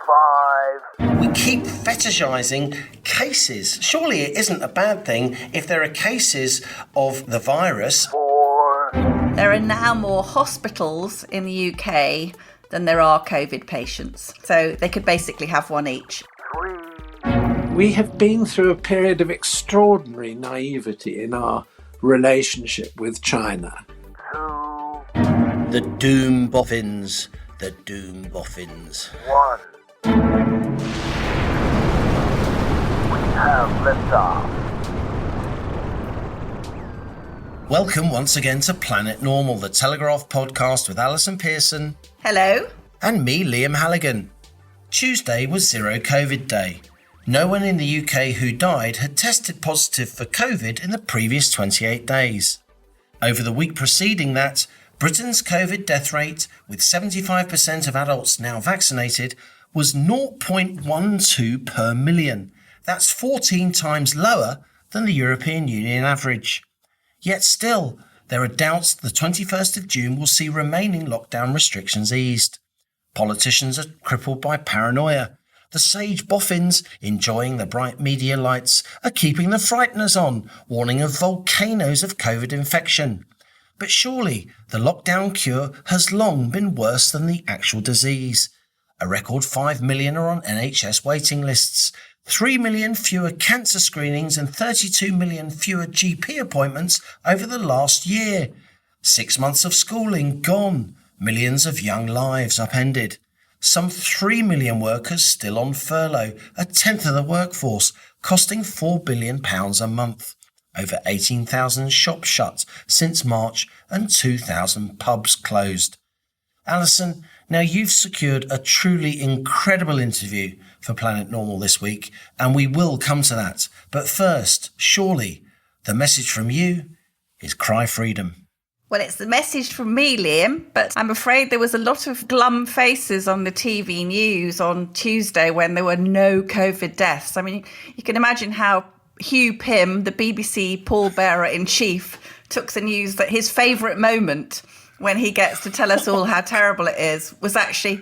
5. We keep fetishizing cases. Surely it isn't a bad thing if there are cases of the virus. 4. There are now more hospitals in the UK than there are COVID patients. So they could basically have one each. 3. We have been through a period of extraordinary naivety in our relationship with China. 2. The doom boffins. The doom boffins. 1. We have liftoff. Welcome once again to Planet Normal, the Telegraph podcast with Allison Pearson. Hello. And me, Liam Halligan. Tuesday was Zero COVID Day. No one in the UK who died had tested positive for COVID in the previous 28 days. Over the week preceding that, Britain's COVID death rate, with 75% of adults now vaccinated, was 0.12 per million. That's 14 times lower than the European Union average. Yet still, there are doubts the 21st of June will see remaining lockdown restrictions eased. Politicians are crippled by paranoia. The sage boffins, enjoying the bright media lights, are keeping the frighteners on, warning of volcanoes of COVID infection. But surely the lockdown cure has long been worse than the actual disease. A record 5 million are on NHS waiting lists, 3 million fewer cancer screenings and 32 million fewer GP appointments over the last year. 6 months of schooling gone, millions of young lives upended. Some 3 million workers still on furlough, a tenth of the workforce, costing £4 billion a month. Over 18,000 shops shut since March and 2,000 pubs closed. Allison, now you've secured a truly incredible interview for Planet Normal this week, and we will come to that. But first, surely, the message from you is cry freedom. Well, it's the message from me, Liam, but I'm afraid there was a lot of glum faces on the TV news on Tuesday when there were no COVID deaths. I mean, you can imagine how Hugh Pym, the BBC pallbearer-in-chief, took the news that his favourite moment when he gets to tell us all how terrible it is was actually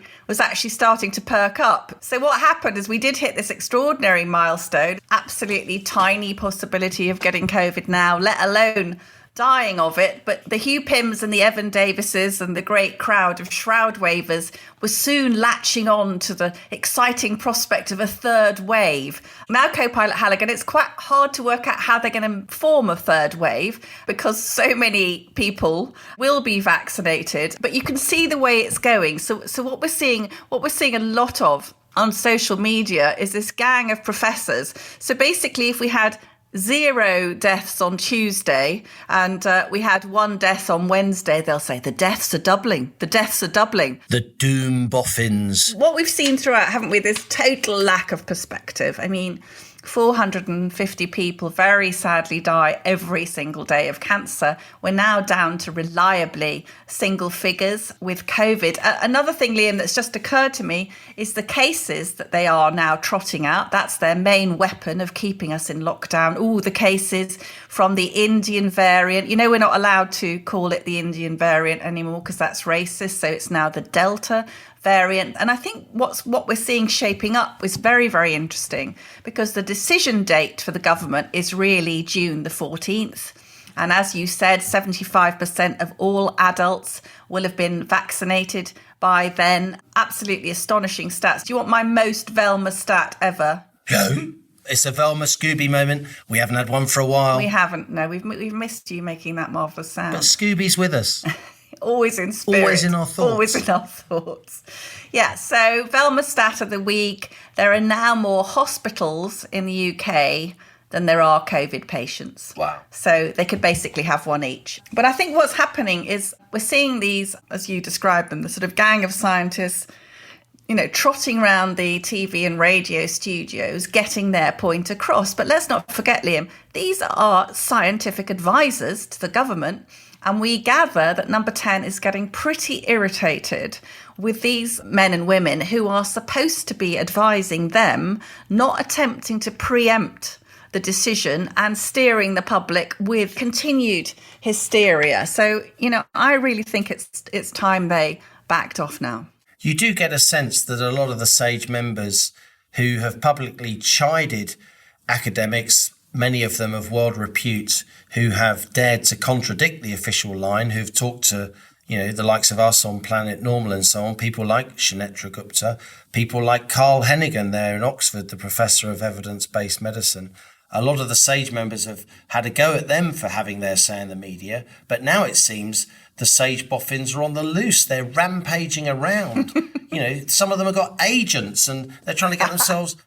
starting to perk up. So what happened is we did hit this extraordinary milestone, absolutely tiny possibility of getting COVID now, let alone dying of it. But the Hugh Pyms and the Evan Davises and the great crowd of shroud wavers were soon latching on to the exciting prospect of a third wave. Now, co-pilot Halligan, it's quite hard to work out how they're going to form a third wave because so many people will be vaccinated, but you can see the way it's going. So what we're seeing a lot of on social media is this gang of professors. So basically, if we had 0 deaths on Tuesday and we had 1 death on Wednesday, they'll say the deaths are doubling. The deaths are doubling. The doom boffins. What we've seen throughout, haven't we, this total lack of perspective. I mean, 450 people very sadly die every single day of cancer. We're now down to reliably single figures with COVID. Another thing, Liam, that's just occurred to me is the cases that they are now trotting out. That's their main weapon of keeping us in lockdown. All the cases from the Indian variant. You know, we're not allowed to call it the Indian variant anymore because that's racist. So it's now the Delta variant. And I think what we're seeing shaping up is very, very interesting because the decision date for the government is really June the 14th. And as you said, 75% of all adults will have been vaccinated by then. Absolutely astonishing stats. Do you want my most Velma stat ever? Go. It's a Velma Scooby moment. We haven't had one for a while. We haven't. No, we've missed you making that marvellous sound. But Scooby's with us. Always in spirit. Always in our thoughts. Always in our thoughts. Yeah, so Velma stat of the week. There are now more hospitals in the UK than there are COVID patients. Wow. So they could basically have one each. But I think what's happening is we're seeing these, as you described them, the sort of gang of scientists, you know, trotting around the TV and radio studios, getting their point across. But let's not forget, Liam, these are scientific advisors to the government. And we gather that Number 10 is getting pretty irritated with these men and women who are supposed to be advising them, not attempting to preempt the decision and steering the public with continued hysteria. So, you know, I really think it's time they backed off now. you do get a sense that a lot of the SAGE members who have publicly chided academics, many of them of world repute, who have dared to contradict the official line, who've talked to, the likes of us on Planet Normal and so on, people like Shanetta Gupta, people like Carl Hennigan there in Oxford, the professor of evidence-based medicine. A lot of the SAGE members have had a go at them for having their say in the media, but now it seems the SAGE boffins are on the loose. They're rampaging around. Some of them have got agents and they're trying to get themselves,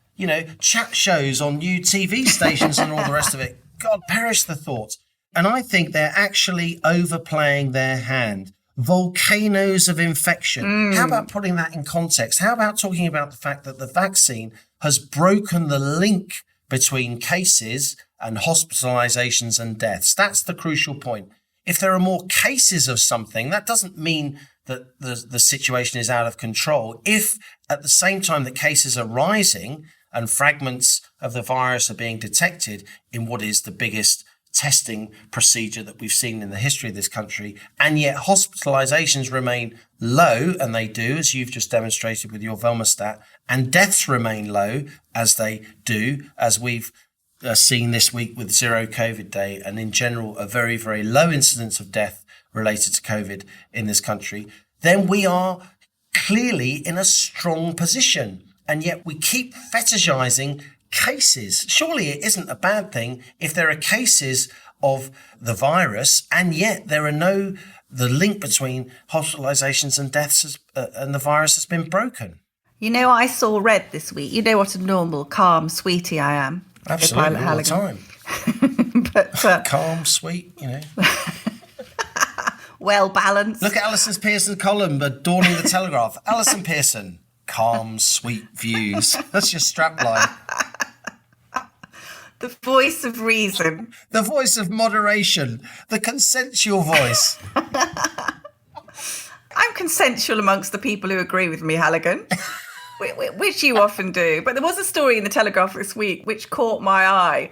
chat shows on new TV stations and all the rest of it. God, perish the thought. And I think they're actually overplaying their hand. Volcanoes of infection. How about putting that in context? How about talking about the fact that the vaccine has broken the link between cases and hospitalizations and deaths? That's the crucial point. If there are more cases of something, that doesn't mean that the situation is out of control. If at the same time that cases are rising and fragments of the virus are being detected in what is the biggest testing procedure that we've seen in the history of this country, and yet hospitalizations remain low, and they do, as you've just demonstrated with your Velma stat, and deaths remain low, as they do, as we've seen this week with Zero COVID Day, and in general, a very, very low incidence of death related to COVID in this country, then we are clearly in a strong position. And yet we keep fetishizing cases. Surely it isn't a bad thing if there are cases of the virus and yet the link between hospitalizations and deaths and the virus has been broken. I saw red this week. You know what a normal, calm sweetie I am. Absolutely, all the time. But calm, sweet, well balanced. Look at Allison's Pearson column adorning the Telegraph. Allison Pearson, calm, sweet views. That's your strapline. The voice of reason. The voice of moderation. The consensual voice. I'm consensual amongst the people who agree with me, Halligan. Which you often do. But there was a story in the Telegraph this week which caught my eye,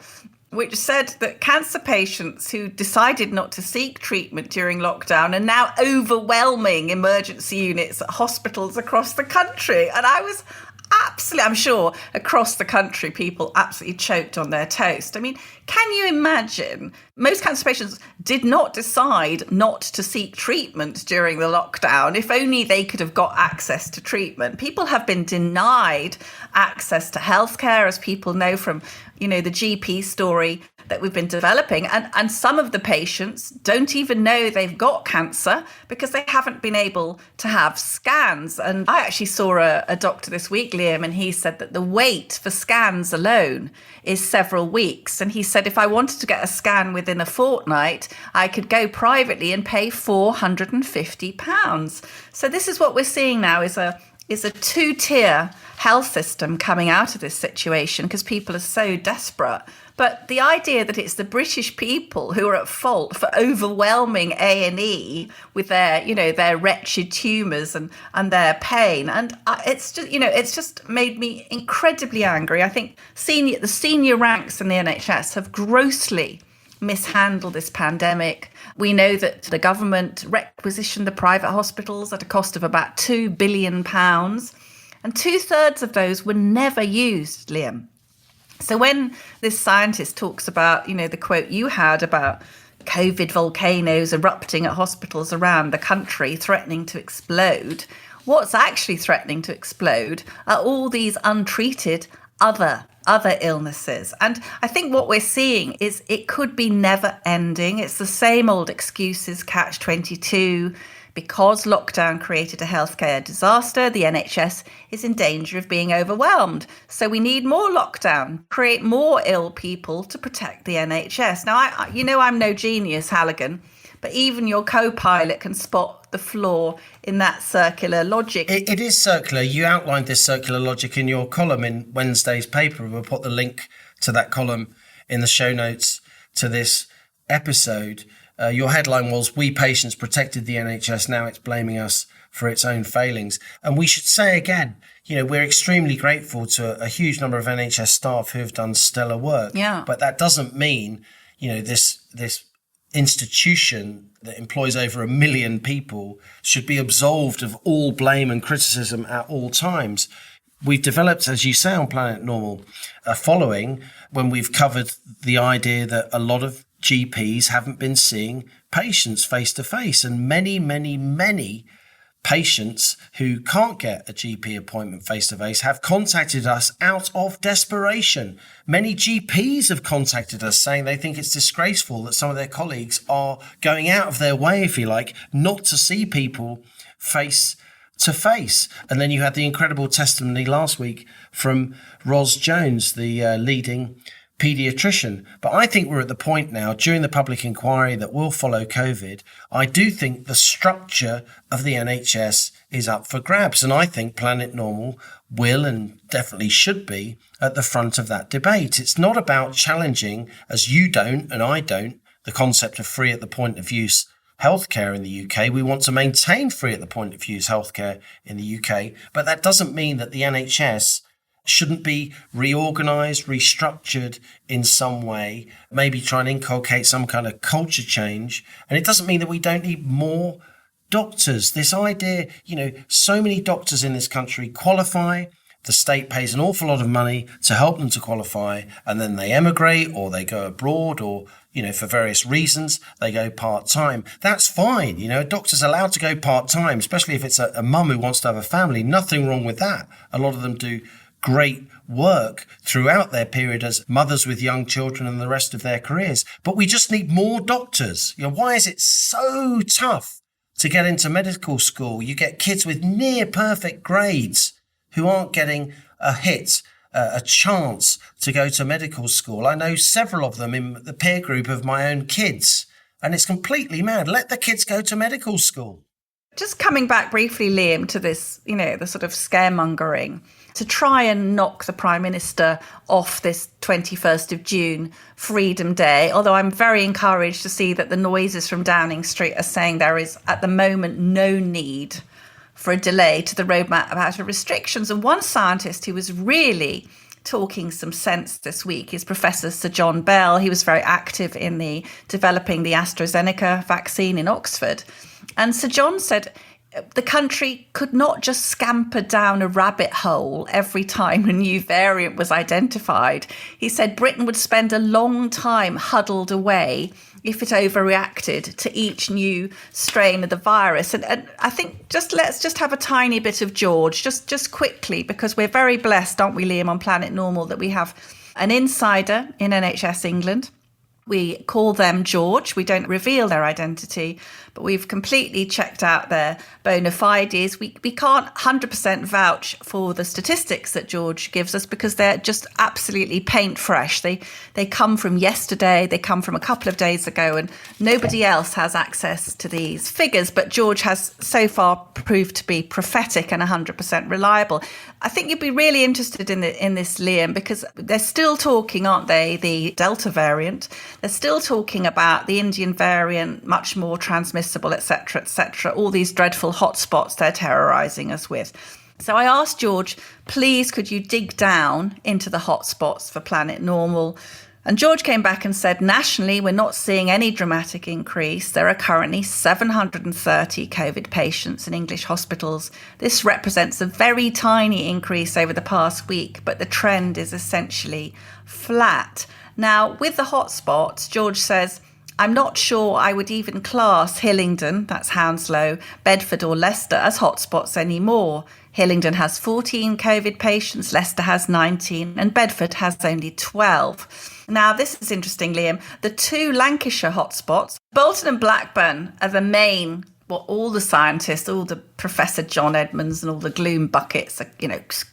which said that cancer patients who decided not to seek treatment during lockdown are now overwhelming emergency units at hospitals across the country. And I was I'm sure across the country, people absolutely choked on their toast. I mean, can you imagine? Most cancer patients did not decide not to seek treatment during the lockdown. If only they could have got access to treatment. People have been denied access to healthcare, as people know from, the GP story that we've been developing. And some of the patients don't even know they've got cancer because they haven't been able to have scans. And I actually saw a doctor this week, Liam, and he said that the wait for scans alone is several weeks. And he said if I wanted to get a scan within a fortnight, I could go privately and pay £450. So this is what we're seeing now is a two-tier health system coming out of this situation because people are so desperate. But the idea that it's the British people who are at fault for overwhelming A&E with their, their wretched tumours and their pain, and it's just made me incredibly angry. I think the senior ranks in the NHS have grossly mishandled this pandemic. We know that the government requisitioned the private hospitals at a cost of about £2 billion, and 2/3 of those were never used, Liam. So when this scientist talks about, the quote you had about COVID volcanoes erupting at hospitals around the country, threatening to explode, what's actually threatening to explode are all these untreated other illnesses. And I think what we're seeing is it could be never ending. It's the same old excuses, catch-22. Because lockdown created a healthcare disaster, the NHS is in danger of being overwhelmed. So we need more lockdown, create more ill people to protect the NHS. Now, I'm no genius, Halligan, but even your co-pilot can spot the flaw in that circular logic. It is circular. You outlined this circular logic in your column in Wednesday's paper. We'll put the link to that column in the show notes to this episode. Your headline was, "We patients protected the NHS, now it's blaming us for its own failings." And we should say again, we're extremely grateful to a huge number of NHS staff who have done stellar work. Yeah. But that doesn't mean, this institution that employs over 1 million people should be absolved of all blame and criticism at all times. We've developed, as you say, on Planet Normal, a following when we've covered the idea that a lot of GPs haven't been seeing patients face to face, and many patients who can't get a GP appointment face to face have contacted us out of desperation. Many GPs have contacted us saying they think it's disgraceful that some of their colleagues are going out of their way, if you like, not to see people face to face. And then you had the incredible testimony last week from Ros Jones, the leading paediatrician. But I think we're at the point now during the public inquiry that will follow COVID. I do think the structure of the NHS is up for grabs. And I think Planet Normal will and definitely should be at the front of that debate. It's not about challenging, as you don't and I don't, the concept of free at the point of use healthcare in the UK. We want to maintain free at the point of use healthcare in the UK. But that doesn't mean that the NHS shouldn't be reorganised, restructured in some way, maybe try and inculcate some kind of culture change. And it doesn't mean that we don't need more doctors. This idea, so many doctors in this country qualify. The state pays an awful lot of money to help them to qualify, and then they emigrate or they go abroad or, for various reasons, they go part-time. That's fine. A doctor's allowed to go part-time, especially if it's a mum who wants to have a family. Nothing wrong with that. A lot of them do great work throughout their period as mothers with young children and the rest of their careers. But we just need more doctors. Why is it so tough to get into medical school? You get kids with near perfect grades who aren't getting a chance to go to medical school. I know several of them in the peer group of my own kids, and it's completely mad. Let the kids go to medical school. Just coming back briefly, Liam, to this, the sort of scaremongering to try and knock the Prime Minister off this 21st of June Freedom Day, although I'm very encouraged to see that the noises from Downing Street are saying there is at the moment no need for a delay to the roadmap about restrictions. And one scientist who was really talking some sense this week is Professor Sir John Bell. He was very active in developing the AstraZeneca vaccine in Oxford. And Sir John said the country could not just scamper down a rabbit hole every time a new variant was identified. He said Britain would spend a long time huddled away if it overreacted to each new strain of the virus. And I think let's just have a tiny bit of George, just quickly, because we're very blessed, aren't we, Liam, on Planet Normal, that we have an insider in NHS England. We call them George. We don't reveal their identity, but we've completely checked out their bona fides. We can't 100% vouch for the statistics that George gives us because they're just absolutely paint fresh. They come from yesterday, they come from a couple of days ago, and nobody else has access to these figures. But George has so far proved to be prophetic and 100% reliable. I think you'd be really interested in this, Liam, because they're still talking, aren't they, the Delta variant. They're still talking about the Indian variant, much more transmissible, etc., all these dreadful hotspots they're terrorising us with. So I asked George, please, could you dig down into the hotspots for Planet Normal? And George came back and said, nationally, we're not seeing any dramatic increase. There are currently 730 COVID patients in English hospitals. This represents a very tiny increase over the past week, but the trend is essentially flat. Now, with the hotspots, George says, I'm not sure I would even class Hillingdon, that's Hounslow, Bedford or Leicester as hotspots anymore. Hillingdon has 14 COVID patients, Leicester has 19, and Bedford has only 12. Now, this is interesting, Liam. The two Lancashire hotspots, Bolton and Blackburn, are the main, all the scientists, all the Professor John Edmonds and all the gloom buckets are,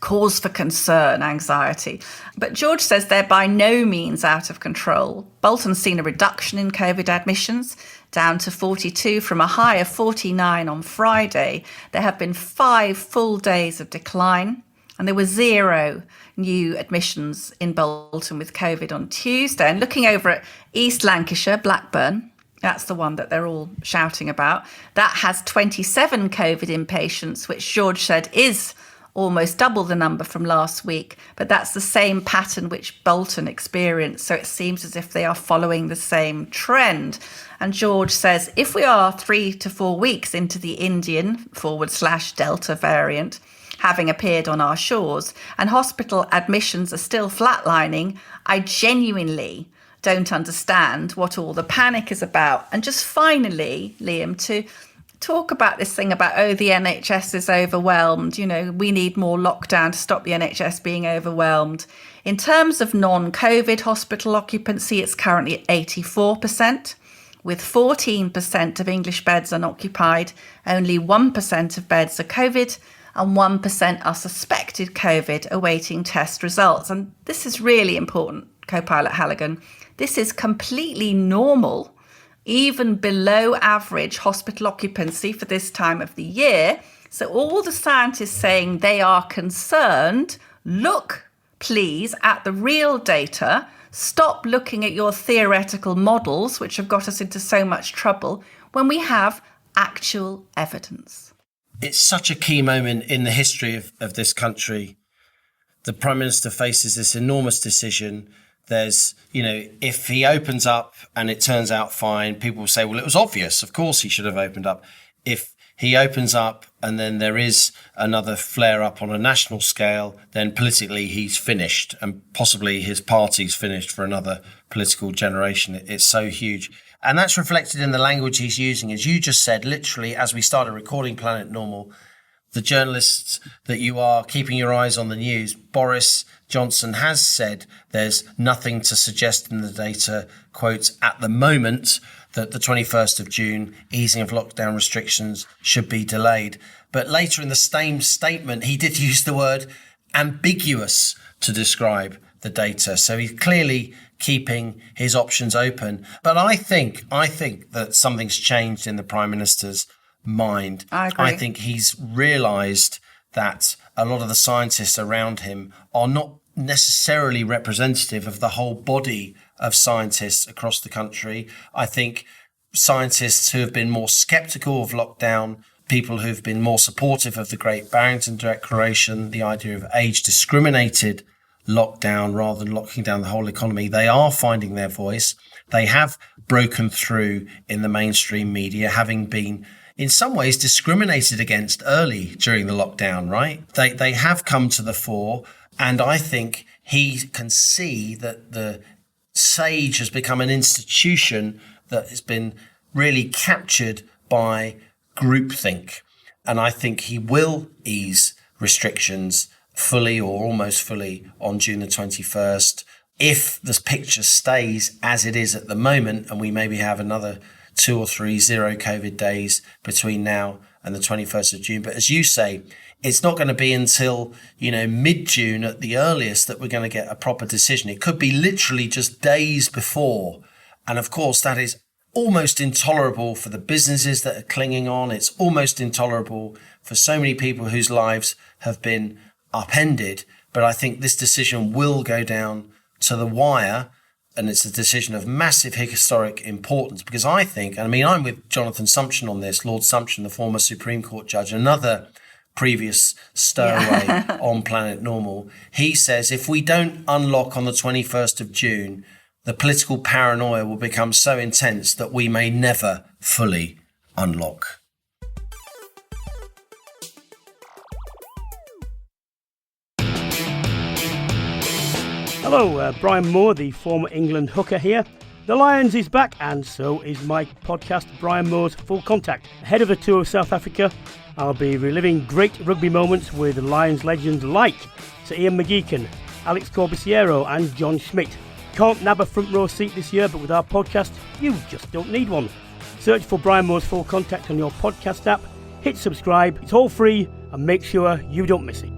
cause for concern, anxiety. But George says they're by no means out of control. Bolton's seen a reduction in COVID admissions, down to 42 from a high of 49 on Friday. There have been 5 full days of decline, and there were 0 new admissions in Bolton with COVID on Tuesday. And looking over at East Lancashire, Blackburn, that's the one that they're all shouting about, that has 27 COVID inpatients, which George said is almost double the number from last week. But that's the same pattern which Bolton experienced. So it seems as if they are following the same trend. And George says, if we are 3 to 4 weeks into the Indian /Delta variant, having appeared on our shores, and hospital admissions are still flatlining, I genuinely don't understand what all the panic is about. And just finally, Liam, to talk about this thing about, the NHS is overwhelmed. We need more lockdown to stop the NHS being overwhelmed. In terms of non-COVID hospital occupancy, it's currently at 84%, with 14% of English beds unoccupied. Only 1% of beds are COVID, and 1% are suspected COVID, awaiting test results. And this is really important, Co-Pilot Halligan. This is completely normal, even below average hospital occupancy for this time of the year. So all the scientists saying they are concerned, look, please, at the real data. Stop looking at your theoretical models, which have got us into so much trouble, when we have actual evidence. It's such a key moment in the history of this country. The Prime Minister faces this enormous decision. There's, if he opens up and it turns out fine, people will say, well, it was obvious. Of course he should have opened up. If he opens up and then there is another flare up on a national scale, then politically he's finished, and possibly his party's finished for another political generation. It's so huge. And that's reflected in the language he's using. As you just said, literally, as we started recording Planet Normal, the journalists that you are keeping your eyes on the news, Boris Johnson has said there's nothing to suggest in the data, quotes, at the moment, that the 21st of June easing of lockdown restrictions should be delayed. But later in the same statement, he did use the word ambiguous to describe the data. So he's clearly keeping his options open. But I think that something's changed in the Prime Minister's mind. I agree. I think he's realised that a lot of the scientists around him are not necessarily representative of the whole body of scientists across the country. I think scientists who have been more sceptical of lockdown, people who've been more supportive of the Great Barrington Declaration, the idea of age-discriminated lockdown rather than locking down the whole economy, they are finding their voice. They have broken through in the mainstream media, having been in some ways discriminated against early during the lockdown, right? They have come to the fore, and I think he can see that the SAGE has become an institution that has been really captured by groupthink. And I think he will ease restrictions fully or almost fully on June the 21st. If this picture stays as it is at the moment, and we maybe have another 2 or 3 zero COVID days between now and the 21st of June. But as you say, it's not going to be until, mid-June at the earliest that we're going to get a proper decision. It could be literally just days before. And of course, that is almost intolerable for the businesses that are clinging on. It's almost intolerable for so many people whose lives have been upended. But I think this decision will go down to the wire. And it's a decision of massive historic importance, because I think, I'm with Jonathan Sumption on this, Lord Sumption, the former Supreme Court judge, another previous stowaway on Planet Normal. He says if we don't unlock on the 21st of June, the political paranoia will become so intense that we may never fully unlock. Hello, Brian Moore, the former England hooker here. The Lions is back, and so is my podcast, Brian Moore's Full Contact. Ahead of the tour of South Africa, I'll be reliving great rugby moments with Lions legends like Sir Ian McGeechan, Alex Corbisiero and John Schmidt. Can't nab a front row seat this year, but with our podcast, you just don't need one. Search for Brian Moore's Full Contact on your podcast app, hit subscribe, it's all free, and make sure you don't miss it.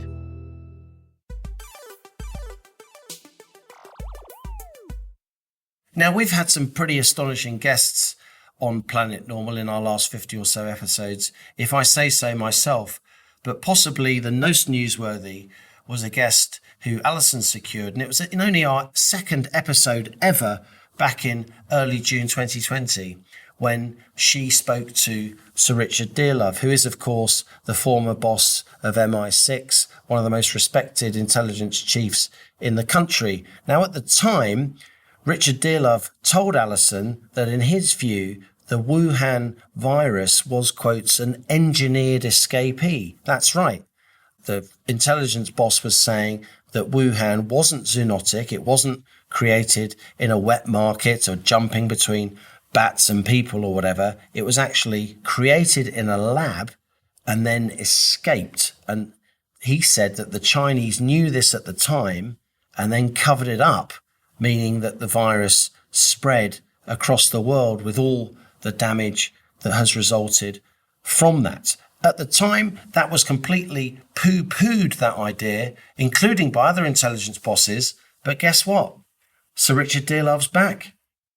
Now, we've had some pretty astonishing guests on Planet Normal in our last 50 or so episodes, if I say so myself, but possibly the most newsworthy was a guest who Allison secured, and it was in only our second episode ever back in early June 2020. when she spoke to Sir Richard Dearlove, who is, of course, the former boss of MI6, one of the most respected intelligence chiefs in the country. Now, at the time, Richard Dearlove told Allison that in his view, the Wuhan virus was, quotes, an engineered escapee. That's right. The intelligence boss was saying that Wuhan wasn't zoonotic. It wasn't created in a wet market or jumping between bats and people or whatever. It was actually created in a lab and then escaped. And he said that the Chinese knew this at the time and then covered it up, meaning that the virus spread across the world with all the damage that has resulted from that. At the time, that was completely poo-pooed, that idea, including by other intelligence bosses. But guess what? Sir Richard Dearlove's back.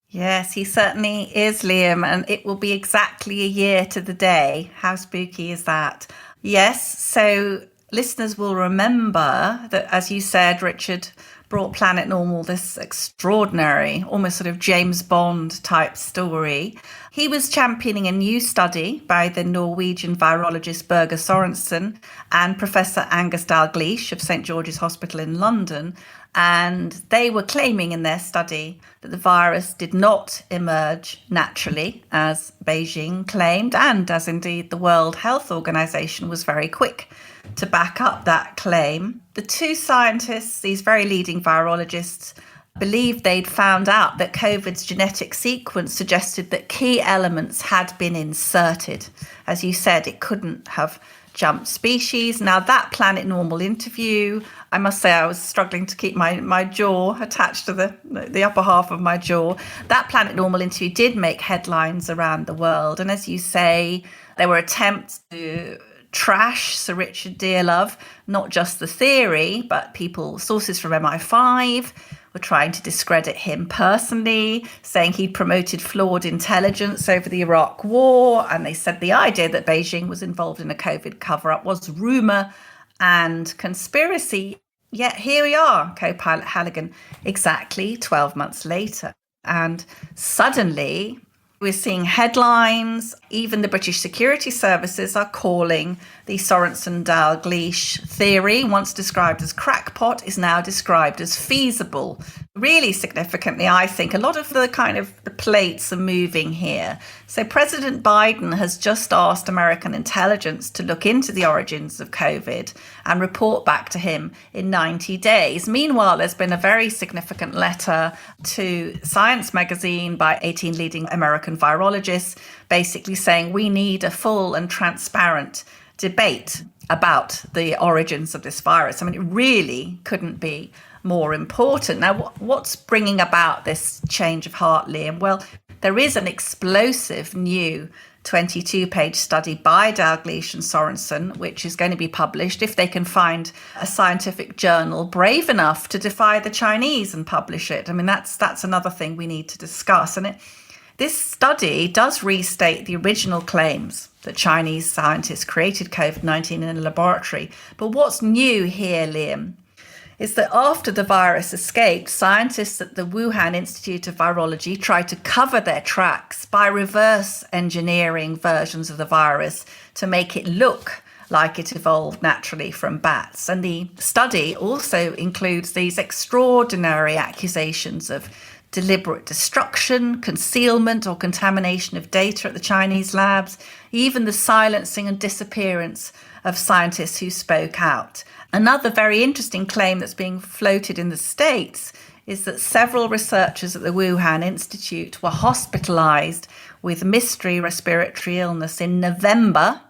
Yes, he certainly is, Liam, and it will be exactly a year to the day. How spooky is that? Yes, so listeners will remember that, as you said, Richard brought Planet Normal this extraordinary, almost sort of James Bond type story. He was championing a new study by the Norwegian virologist Børge Sørensen and Professor Angus Dalgleish of St George's Hospital in London. And they were claiming in their study that the virus did not emerge naturally, as Beijing claimed, and as indeed the World Health Organization was very quick to back up that claim. The two scientists, these very leading virologists, believed they'd found out that COVID's genetic sequence suggested that key elements had been inserted. As you said, it couldn't have jumped species. Now, that Planet Normal interview, I must say I was struggling to keep my jaw attached to the upper half of my jaw. That Planet Normal interview did make headlines around the world. And as you say, there were attempts to trash Sir Richard Dearlove, not just the theory, but sources from MI5 were trying to discredit him personally, saying he'd promoted flawed intelligence over the Iraq war. And they said the idea that Beijing was involved in a COVID cover-up was rumour and conspiracy. Yet here we are, co-pilot Halligan, exactly 12 months later. And suddenly we're seeing headlines. Even the British security services are calling the Sorensen-Dalgleish theory, once described as crackpot, is now described as feasible. Really significantly, I think, a lot of the plates are moving here. So President Biden has just asked American intelligence to look into the origins of COVID and report back to him in 90 days. Meanwhile, there's been a very significant letter to Science magazine by 18 leading American virologists, basically saying we need a full and transparent debate about the origins of this virus. I mean, it really couldn't be more important. Now, what's bringing about this change of heart, Liam? Well, there is an explosive new 22-page study by Dalgleish and Sorensen, which is going to be published if they can find a scientific journal brave enough to defy the Chinese and publish it. I mean, that's another thing we need to discuss. And this study does restate the original claims that Chinese scientists created COVID-19 in a laboratory. But what's new here, Liam, is that after the virus escaped, scientists at the Wuhan Institute of Virology tried to cover their tracks by reverse engineering versions of the virus to make it look like it evolved naturally from bats. And the study also includes these extraordinary accusations of deliberate destruction, concealment or contamination of data at the Chinese labs, even the silencing and disappearance of scientists who spoke out. Another very interesting claim that's being floated in the States is that several researchers at the Wuhan Institute were hospitalized with mystery respiratory illness in November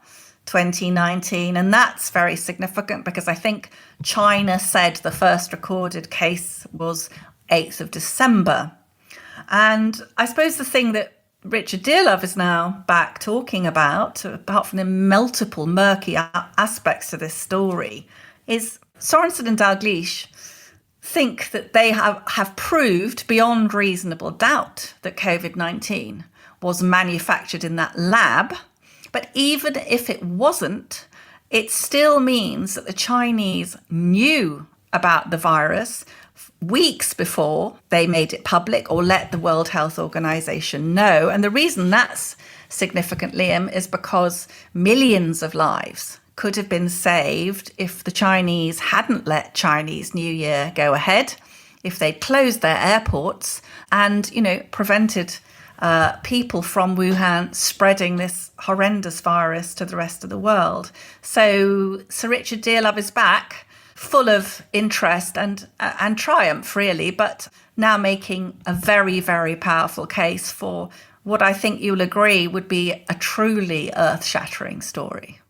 2019. And that's very significant because I think China said the first recorded case was 8th of December. And I suppose the thing that Richard Dearlove is now back talking about, apart from the multiple murky aspects of this story, is Sorensen and Dalgleish think that they have proved beyond reasonable doubt that COVID-19 was manufactured in that lab. But even if it wasn't, it still means that the Chinese knew about the virus weeks before they made it public or let the World Health Organization know. And the reason that's significant, Liam, is because millions of lives could have been saved if the Chinese hadn't let Chinese New Year go ahead, if they'd closed their airports and, prevented people from Wuhan spreading this horrendous virus to the rest of the world. So Sir Richard Dearlove is back, full of interest and triumph, really, but now making a very, very powerful case for what I think you'll agree would be a truly earth-shattering story.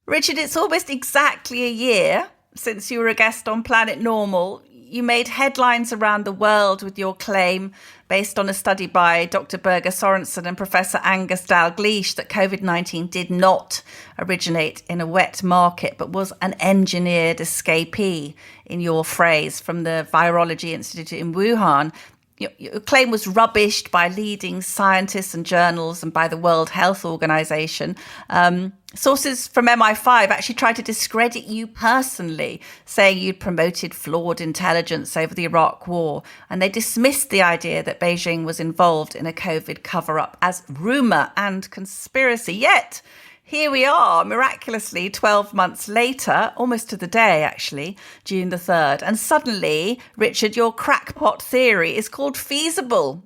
Richard, it's almost exactly a year since you were a guest on Planet Normal. You made headlines around the world with your claim, based on a study by Dr. Birger Sorensen and Professor Angus Dalgleish, that COVID-19 did not originate in a wet market, but was an engineered escapee, in your phrase, from the Virology Institute in Wuhan. Your claim was rubbished by leading scientists and journals and by the World Health Organization. Sources from MI5 actually tried to discredit you personally, saying you'd promoted flawed intelligence over the Iraq War. And they dismissed the idea that Beijing was involved in a COVID cover-up as rumor and conspiracy. Yet, here we are, miraculously, 12 months later, almost to the day, actually, June the 3rd. And suddenly, Richard, your crackpot theory is called feasible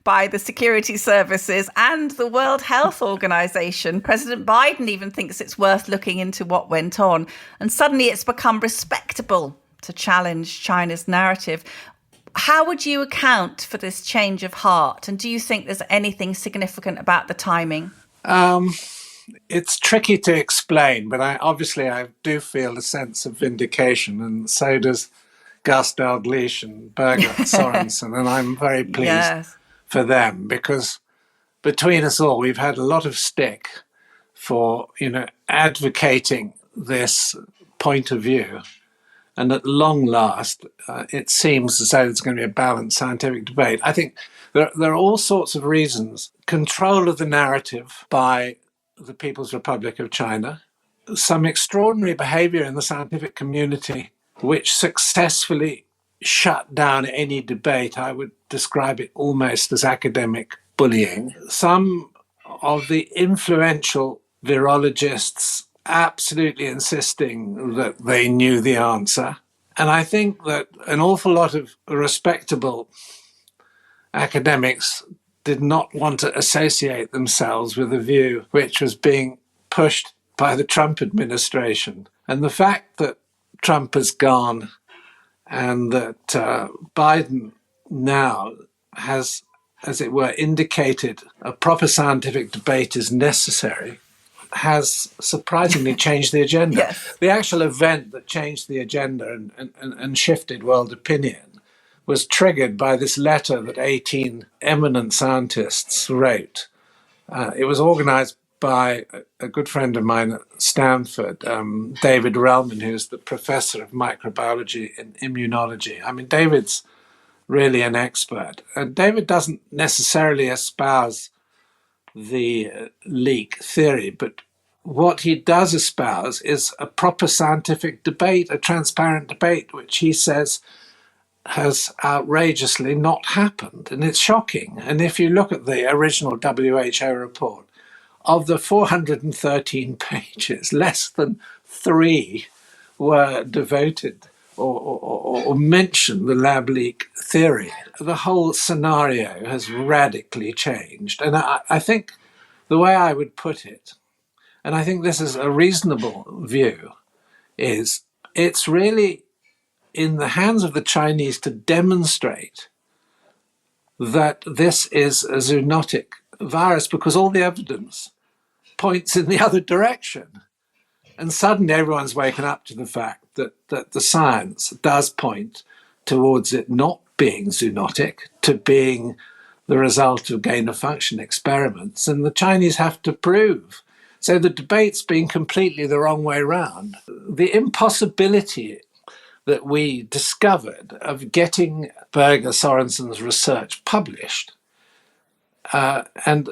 by the security services and the World Health Organization. President Biden even thinks it's worth looking into what went on. And suddenly it's become respectable to challenge China's narrative. How would you account for this change of heart? And do you think there's anything significant about the timing? It's tricky to explain, but I do feel a sense of vindication, and so does Gus Dalgleish and Birger Sorensen, and I'm very pleased for them, because between us all, we've had a lot of stick for, advocating this point of view. And at long last, it seems as though there's going to be a balanced scientific debate. I think there are all sorts of reasons. Control of the narrative by the People's Republic of China, some extraordinary behavior in the scientific community which successfully shut down any debate. I would describe it almost as academic bullying. Some of the influential virologists absolutely insisting that they knew the answer. And I think that an awful lot of respectable academics did not want to associate themselves with a view which was being pushed by the Trump administration. And the fact that Trump has gone and that Biden now has, as it were, indicated a proper scientific debate is necessary has surprisingly changed the agenda. Yes. The actual event that changed the agenda and shifted world opinion was triggered by this letter that 18 eminent scientists wrote. It was organized by a good friend of mine at Stanford, David Relman, who's the professor of microbiology and immunology. I mean, David's really an expert. And David doesn't necessarily espouse the leak theory, but what he does espouse is a proper scientific debate, a transparent debate, which he says has outrageously not happened. And it's shocking. And if you look at the original WHO report, of the 413 pages, less than 3 were devoted or mention the lab leak theory. The whole scenario has radically changed. And I think the way I would put it, and I think this is a reasonable view, is it's really in the hands of the Chinese to demonstrate that this is a zoonotic virus, because all the evidence points in the other direction. And suddenly everyone's waken up to the fact that the science does point towards it not being zoonotic, to being the result of gain-of-function experiments. And the Chinese have to prove. So the debate's been completely the wrong way round. The impossibility that we discovered of getting Birger Sorensen's research published. And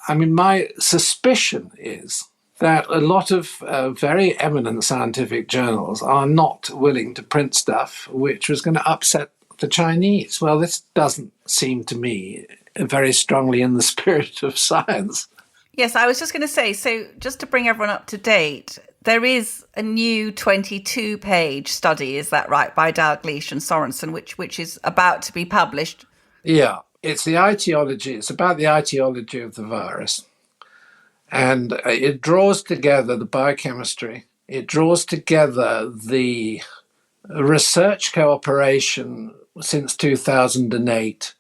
I mean, my suspicion is that a lot of very eminent scientific journals are not willing to print stuff which was going to upset the Chinese. Well, this doesn't seem to me very strongly in the spirit of science. Yes, I was just going to say, so just to bring everyone up to date, there is a new 22-page study, is that right, by Dalgleish and Sorensen, which is about to be published. Yeah, it's about the etiology of the virus. And it draws together the biochemistry. It draws together the research cooperation since 2008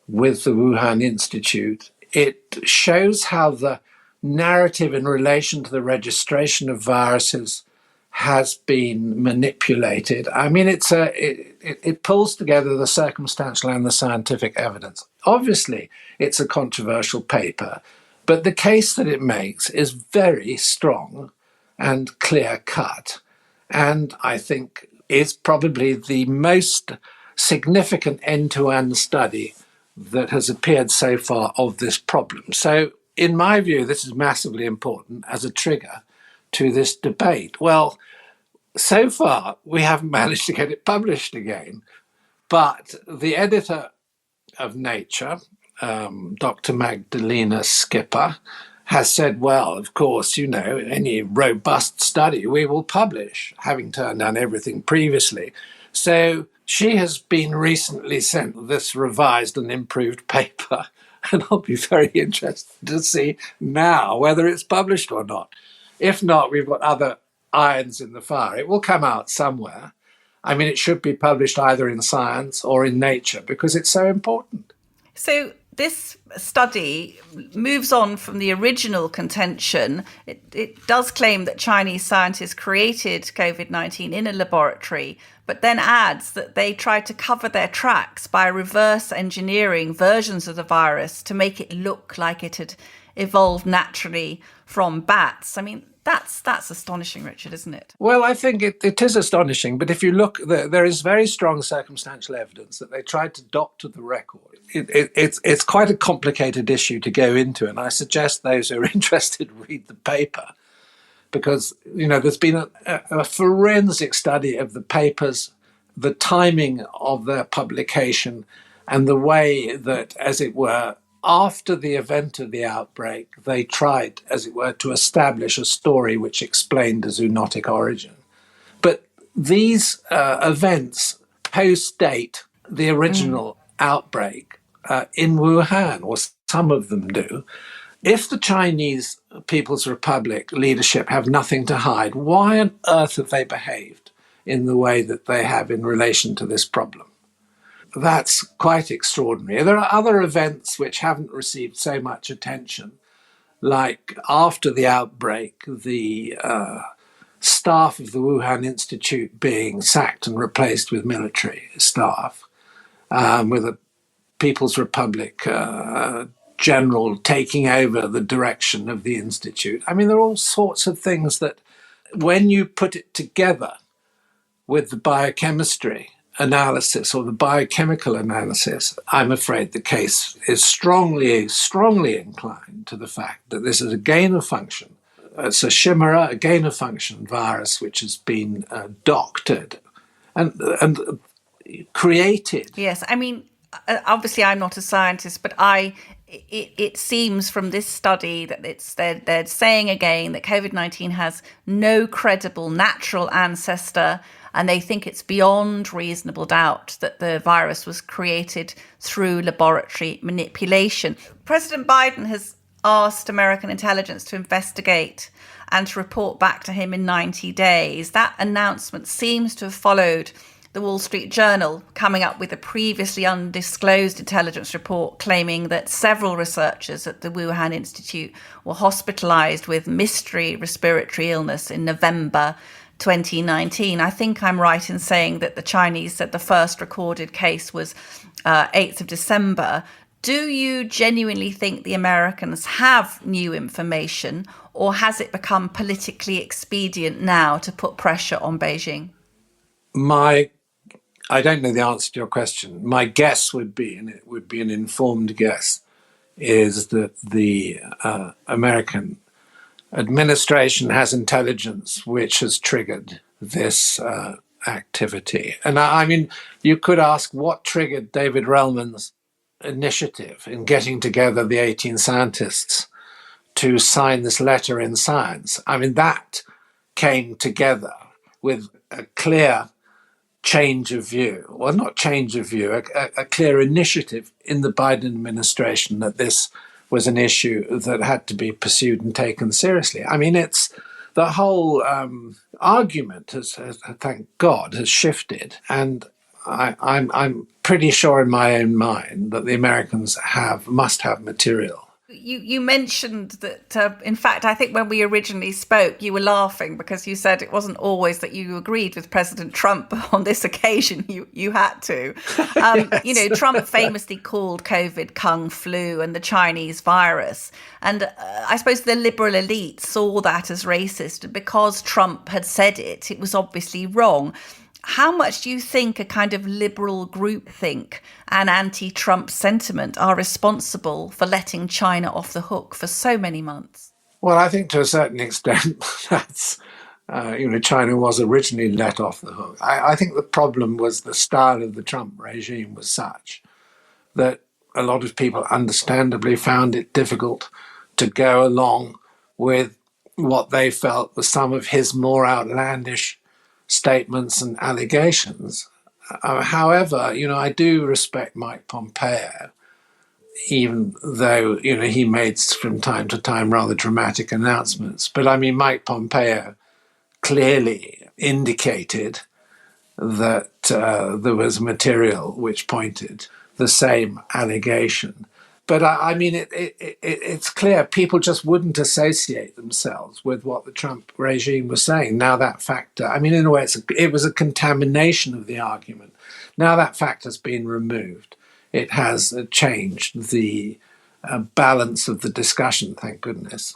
with the Wuhan Institute. It shows how the narrative in relation to the registration of viruses has been manipulated. I mean, it pulls together the circumstantial and the scientific evidence. Obviously, it's a controversial paper, but the case that it makes is very strong and clear-cut, and I think is probably the most significant end-to-end study that has appeared so far of this problem. So, in my view, this is massively important as a trigger to this debate. Well, so far, we haven't managed to get it published again, but the editor of Nature, Dr. Magdalena Skipper, has said, well, of course, any robust study we will publish, having turned down everything previously. So she has been recently sent this revised and improved paper, and I'll be very interested to see now whether it's published or not. If not, we've got other irons in the fire. It will come out somewhere. I mean, it should be published either in Science or in Nature because it's so important. So this study moves on from the original contention. It does claim that Chinese scientists created COVID-19 in a laboratory, but then adds that they tried to cover their tracks by reverse engineering versions of the virus to make it look like it had evolved naturally from bats. I mean, that's astonishing, Richard, isn't it? Well, I think it is astonishing. But if you look, there is very strong circumstantial evidence that they tried to doctor the record. It's quite a complicated issue to go into, and I suggest those who are interested read the paper, because there's been a forensic study of the papers, the timing of their publication, and the way that, as it were, after the event of the outbreak, they tried, as it were, to establish a story which explained a zoonotic origin. But these events post-date the original outbreak in Wuhan, or some of them do. If the Chinese People's Republic leadership have nothing to hide, why on earth have they behaved in the way that they have in relation to this problem? That's quite extraordinary. There are other events which haven't received so much attention, like after the outbreak, the staff of the Wuhan Institute being sacked and replaced with military staff, with a People's Republic general taking over the direction of the Institute. I mean, there are all sorts of things that, when you put it together with the biochemistry analysis or the biochemical analysis, I'm afraid the case is strongly, strongly inclined to the fact that this is a gain of function. It's a chimera, a gain of function virus which has been doctored and created. Yes, I mean, obviously I'm not a scientist, but it seems from this study that they're saying again that COVID-19 has no credible natural ancestor, and they think it's beyond reasonable doubt that the virus was created through laboratory manipulation. President Biden has asked American intelligence to investigate and to report back to him in 90 days. That announcement seems to have followed the Wall Street Journal coming up with a previously undisclosed intelligence report claiming that several researchers at the Wuhan Institute were hospitalized with mystery respiratory illness in November 2019. I think I'm right in saying that the Chinese said the first recorded case was 8th of December. Do you genuinely think the Americans have new information, or has it become politically expedient now to put pressure on Beijing? I don't know the answer to your question. My guess would be, and it would be an informed guess, is that the American administration has intelligence which has triggered this activity. And I mean, you could ask what triggered David Relman's initiative in getting together the 18 scientists to sign this letter in Science. I mean, that came together with a clear change of view, well, not change of view, a clear initiative in the Biden administration that this was an issue that had to be pursued and taken seriously. I mean, it's the whole argument has, thank God, has shifted, and I'm pretty sure in my own mind that the Americans must have material. You mentioned that, in fact, I think when we originally spoke, you were laughing because you said it wasn't always that you agreed with President Trump. On this occasion, you had to. Yes. You know, Trump famously called COVID Kung flu and the Chinese virus. And I suppose the liberal elite saw that as racist. And because Trump had said it, it was obviously wrong. How much do you think a kind of liberal groupthink and anti-Trump sentiment are responsible for letting China off the hook for so many months? Well, I think to a certain extent that's, China was originally let off the hook. I think the problem was the style of the Trump regime was such that a lot of people understandably found it difficult to go along with what they felt was some of his more outlandish statements and allegations. However, I do respect Mike Pompeo, even though, he made from time to time rather dramatic announcements. But I mean, Mike Pompeo clearly indicated that there was material which pointed the same allegation. But I mean, it's clear people just wouldn't associate themselves with what the Trump regime was saying. Now that factor, I mean, in a way, it was a contamination of the argument. Now that fact has been removed. It has changed the balance of the discussion, thank goodness.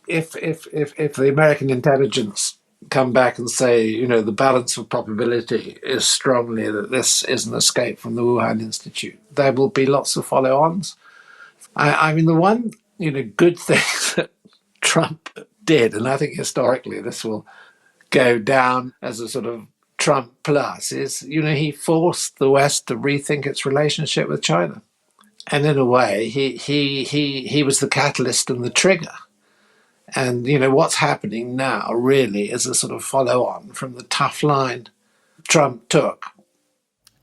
If the American intelligence come back and say, the balance of probability is strongly that this is an escape from the Wuhan Institute, there will be lots of follow-ons. I mean, the one, good thing that Trump did, and I think historically this will go down as a sort of Trump plus, is, he forced the West to rethink its relationship with China. And in a way, he was the catalyst and the trigger. And, what's happening now really is a sort of follow-on from the tough line Trump took.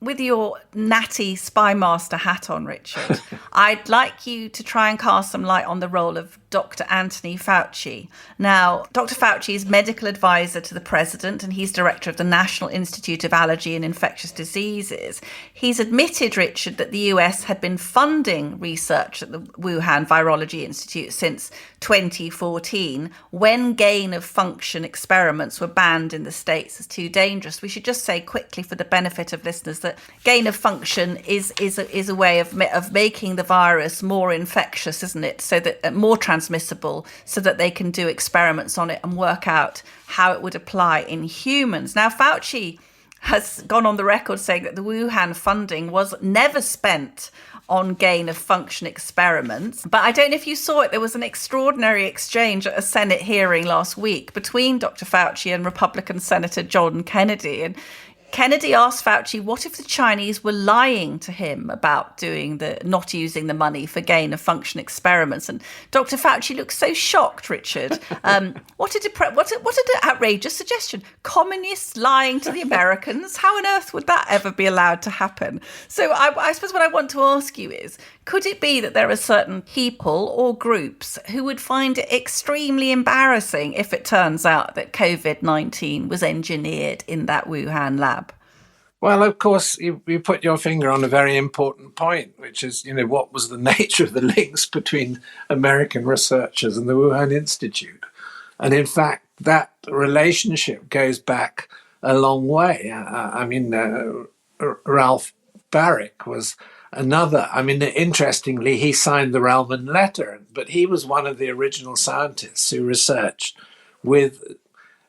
With your natty spy master hat on, Richard, I'd like you to try and cast some light on the role of Dr. Anthony Fauci. Now, Dr. Fauci is medical advisor to the president and he's director of the National Institute of Allergy and Infectious Diseases. He's admitted, Richard, that the US had been funding research at the Wuhan Virology Institute since 2014, when gain-of-function experiments were banned in the States as too dangerous. We should just say quickly, for the benefit of listeners, that gain-of-function is a way of making the virus more infectious, isn't it? So that more transmissible, so that they can do experiments on it and work out how it would apply in humans. Now, Fauci has gone on the record saying that the Wuhan funding was never spent on gain-of-function experiments. But I don't know if you saw it, there was an extraordinary exchange at a Senate hearing last week between Dr. Fauci and Republican Senator John Kennedy. And Kennedy asked Fauci, what if the Chinese were lying to him about not using the money for gain-of-function experiments? And Dr. Fauci looked so shocked, Richard. What an outrageous suggestion. Communists lying to the Americans? How on earth would that ever be allowed to happen? So I suppose what I want to ask you is, could it be that there are certain people or groups who would find it extremely embarrassing if it turns out that COVID-19 was engineered in that Wuhan lab? Well, of course, you put your finger on a very important point, which is, what was the nature of the links between American researchers and the Wuhan Institute? And in fact, that relationship goes back a long way. Ralph Barrick was another. Interestingly, he signed the Relman letter, but he was one of the original scientists who researched with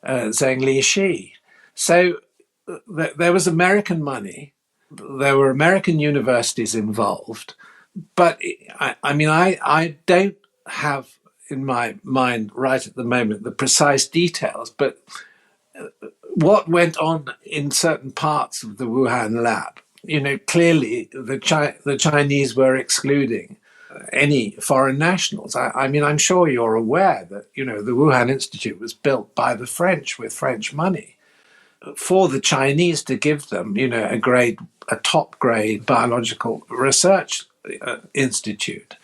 Zheng Lishi. So there was American money, there were American universities involved, but I don't have in my mind right at the moment the precise details, but what went on in certain parts of the Wuhan lab, clearly the Chinese were excluding any foreign nationals. I mean, I'm sure you're aware that, the Wuhan Institute was built by the French with French money for the Chinese to give them, a top grade biological research institute.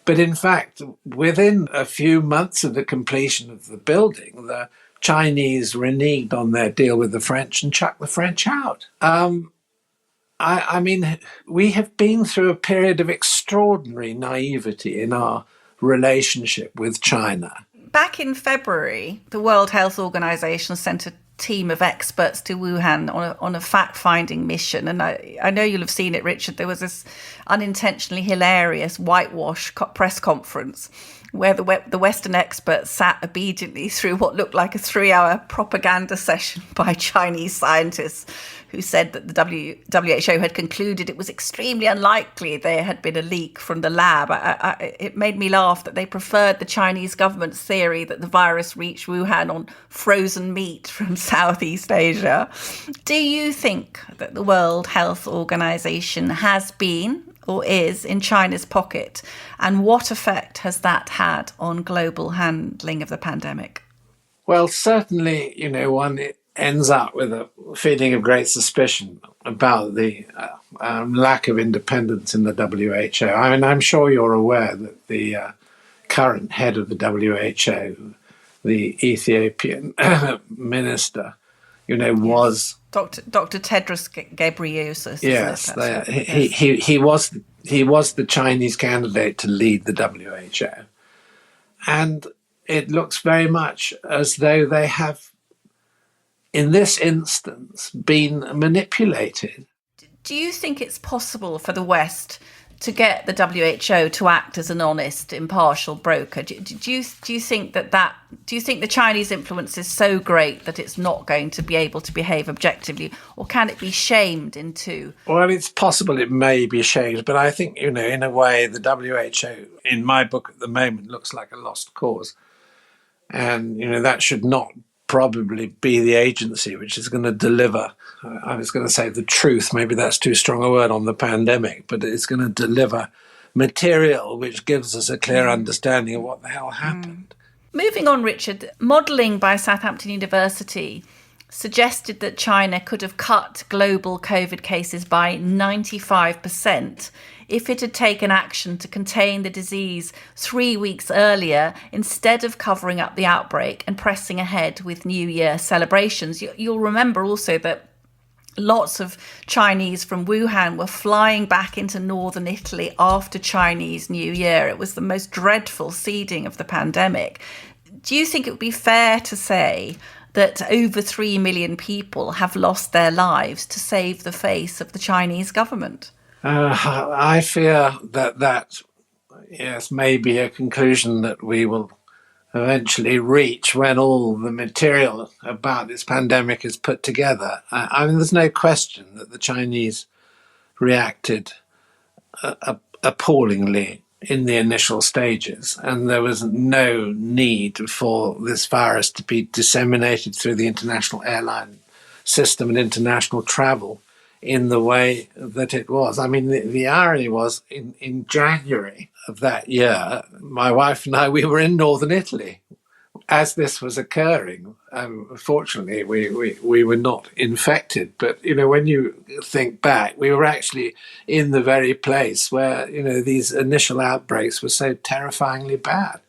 But in fact, within a few months of the completion of the building, the Chinese reneged on their deal with the French and chucked the French out. I mean, we have been through a period of extraordinary naivety in our relationship with China. Back in February, the World Health Organization sent a team of experts to Wuhan on a fact-finding mission. And I know you'll have seen it, Richard. There was this unintentionally hilarious whitewash press conference where the Western experts sat obediently through what looked like a 3-hour propaganda session by Chinese scientists who said that the WHO had concluded it was extremely unlikely there had been a leak from the lab. It made me laugh that they preferred the Chinese government's theory that the virus reached Wuhan on frozen meat from Southeast Asia. Do you think that the World Health Organization has been or is in China's pocket? And what effect has that had on global handling of the pandemic? Well, certainly, one ends up with a feeling of great suspicion about the lack of independence in the WHO. I mean, I'm sure you're aware that the current head of the WHO, the Ethiopian minister, was Dr. Tedros Ghebreyesus. Yes, he was the Chinese candidate to lead the WHO, and it looks very much as though they have, in this instance, been manipulated. Do you think it's possible for the West to get the WHO to act as an honest, impartial broker? Do you think do you think the Chinese influence is so great that it's not going to be able to behave objectively, or can it be shamed into? Well, it's possible it may be shamed, but I think, in a way, the WHO, in my book at the moment, looks like a lost cause. And, that should not probably be the agency which is going to deliver, I was going to say the truth, maybe that's too strong a word on the pandemic, but it's going to deliver material which gives us a clear understanding of what the hell happened. Moving on, Richard, modelling by Southampton University suggested that China could have cut global COVID cases by 95% if it had taken action to contain the disease 3 weeks earlier instead of covering up the outbreak and pressing ahead with New Year celebrations. You'll remember also that lots of Chinese from Wuhan were flying back into northern Italy after Chinese New Year. It was the most dreadful seeding of the pandemic. Do you think it would be fair to say that over 3 million people have lost their lives to save the face of the Chinese government? I fear that yes, may be a conclusion that we will eventually reach when all the material about this pandemic is put together. I mean, there's no question that the Chinese reacted appallingly in the initial stages, and there was no need for this virus to be disseminated through the international airline system and international travel in the way that it was. I mean, the irony was in January of that year, my wife and I, we were in northern Italy as this was occurring. Fortunately, we were not infected. But, when you think back, we were actually in the very place where, these initial outbreaks were so terrifyingly bad.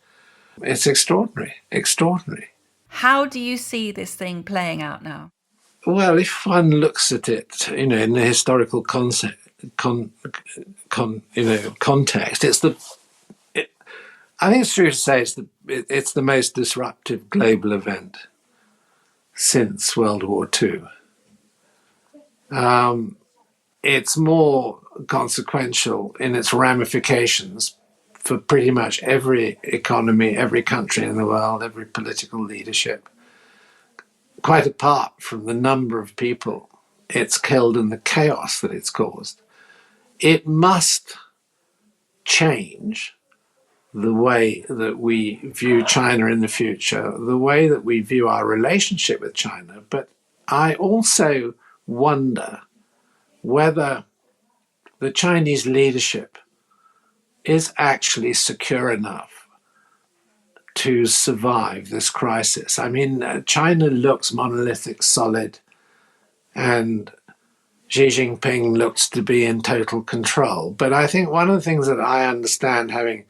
It's extraordinary. How do you see this thing playing out now? Well, if one looks at it, in the historical context, I think it's true to say it's the most disruptive global event since World War II. It's more consequential in its ramifications for pretty much every economy, every country in the world, every political leadership. Quite apart from the number of people it's killed and the chaos that it's caused, it must change the way that we view China in the future, the way that we view our relationship with China. But I also wonder whether the Chinese leadership is actually secure enough to survive this crisis. I mean, China looks monolithic, solid, and Xi Jinping looks to be in total control. But I think one of the things that I understand, having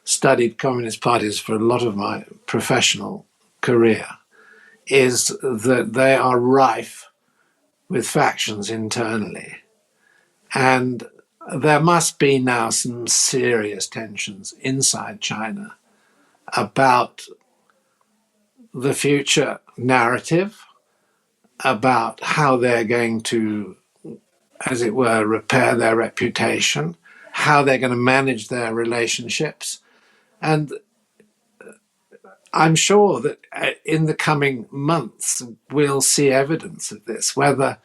studied communist parties for a lot of my professional career, is that they are rife with factions internally. And there must be now some serious tensions inside China about the future narrative, about how they're going to, as it were, repair their reputation, how they're going to manage their relationships. And I'm sure that in the coming months, we'll see evidence of this, whether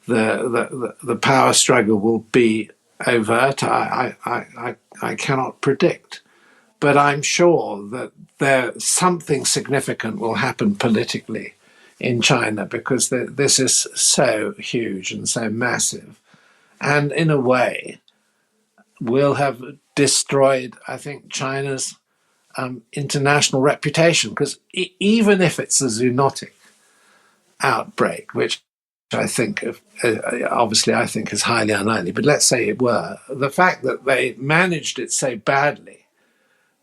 the power struggle will be overt, I cannot predict. But I'm sure that something significant will happen politically in China, because this is so huge and so massive. And in a way, will have destroyed, I think, China's international reputation. Because even if it's a zoonotic outbreak, which I think, obviously, I think is highly unlikely, but let's say it were, the fact that they managed it so badly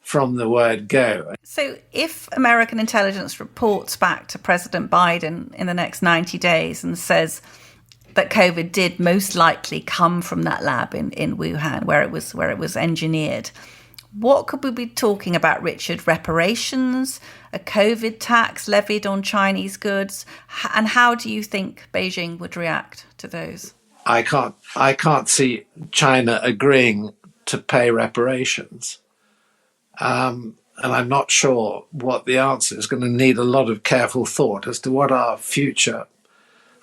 from the word go. So if American intelligence reports back to President Biden in the next 90 days and says that COVID did most likely come from that lab in Wuhan, where it was engineered, what could we be talking about, Richard? Reparations, a COVID tax levied on Chinese goods? And how do you think Beijing would react to those? I can't see China agreeing to pay reparations. And I'm not sure what the answer is. Going to need a lot of careful thought as to what our future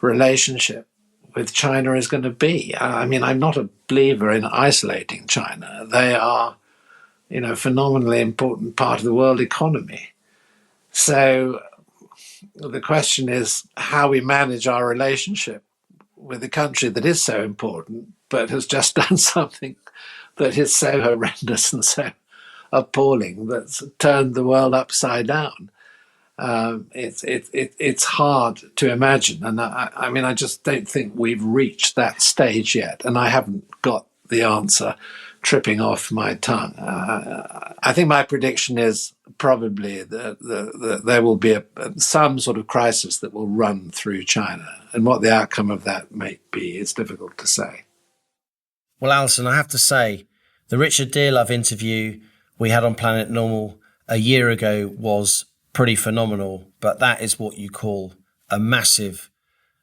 relationship with China is going to be. I mean, I'm not a believer in isolating China. They are, phenomenally important part of the world economy. So the question is how we manage our relationship with a country that is so important, but has just done something that is so horrendous and so appalling that's turned the world upside down. It's hard to imagine. And I mean, I just don't think we've reached that stage yet. And I haven't got the answer tripping off my tongue. I think my prediction is probably that there will be some sort of crisis that will run through China. And what the outcome of that may be is difficult to say. Well, Allison, I have to say, the Richard Dearlove interview we had on Planet Normal a year ago was pretty phenomenal, but that is what you call a massive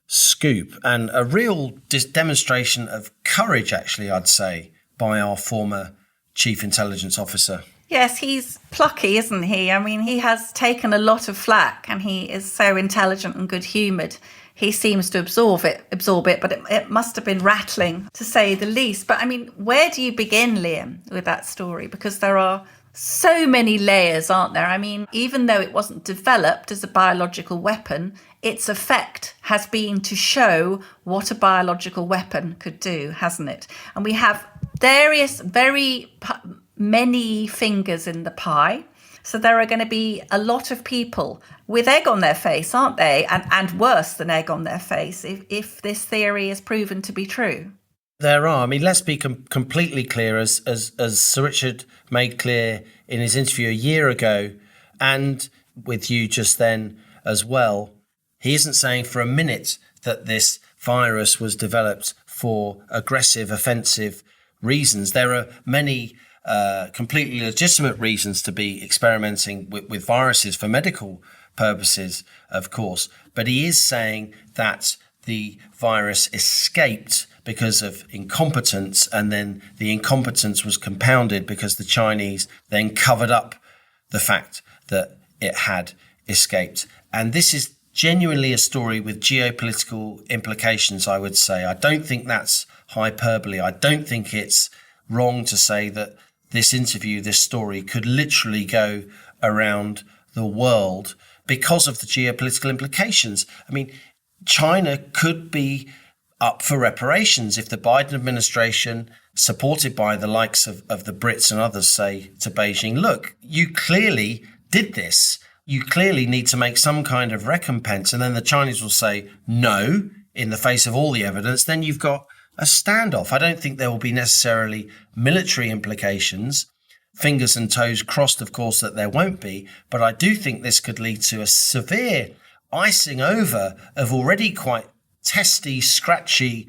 scoop and a real demonstration of courage, actually, I'd say, by our former chief intelligence officer. Yes, he's plucky, isn't he? I mean, he has taken a lot of flack and he is so intelligent and good-humoured. He seems to absorb it, but it must have been rattling, to say the least. But I mean, where do you begin, Liam, with that story? Because there are so many layers, aren't there? I mean, even though it wasn't developed as a biological weapon, its effect has been to show what a biological weapon could do, hasn't it? And we have very many fingers in the pie. So there are going to be a lot of people with egg on their face, aren't they? And worse than egg on their face if this theory is proven to be true. There are. I mean, let's be completely clear, as Sir Richard made clear in his interview a year ago, and with you just then as well, he isn't saying for a minute that this virus was developed for aggressive, offensive reasons. There are many completely legitimate reasons to be experimenting with viruses for medical purposes, of course. But he is saying that the virus escaped because of incompetence, and then the incompetence was compounded because the Chinese then covered up the fact that it had escaped. And this is genuinely a story with geopolitical implications, I would say. I don't think that's hyperbole. I don't think it's wrong to say that this interview, this story could literally go around the world because of the geopolitical implications. I mean, China could be up for reparations if the Biden administration, supported by the likes of the Brits and others, say to Beijing, look, you clearly did this. You clearly need to make some kind of recompense. And then the Chinese will say no in the face of all the evidence. Then you've got a standoff. I don't think there will be necessarily military implications. Fingers and toes crossed, of course, that there won't be. But I do think this could lead to a severe icing over of already quite testy, scratchy,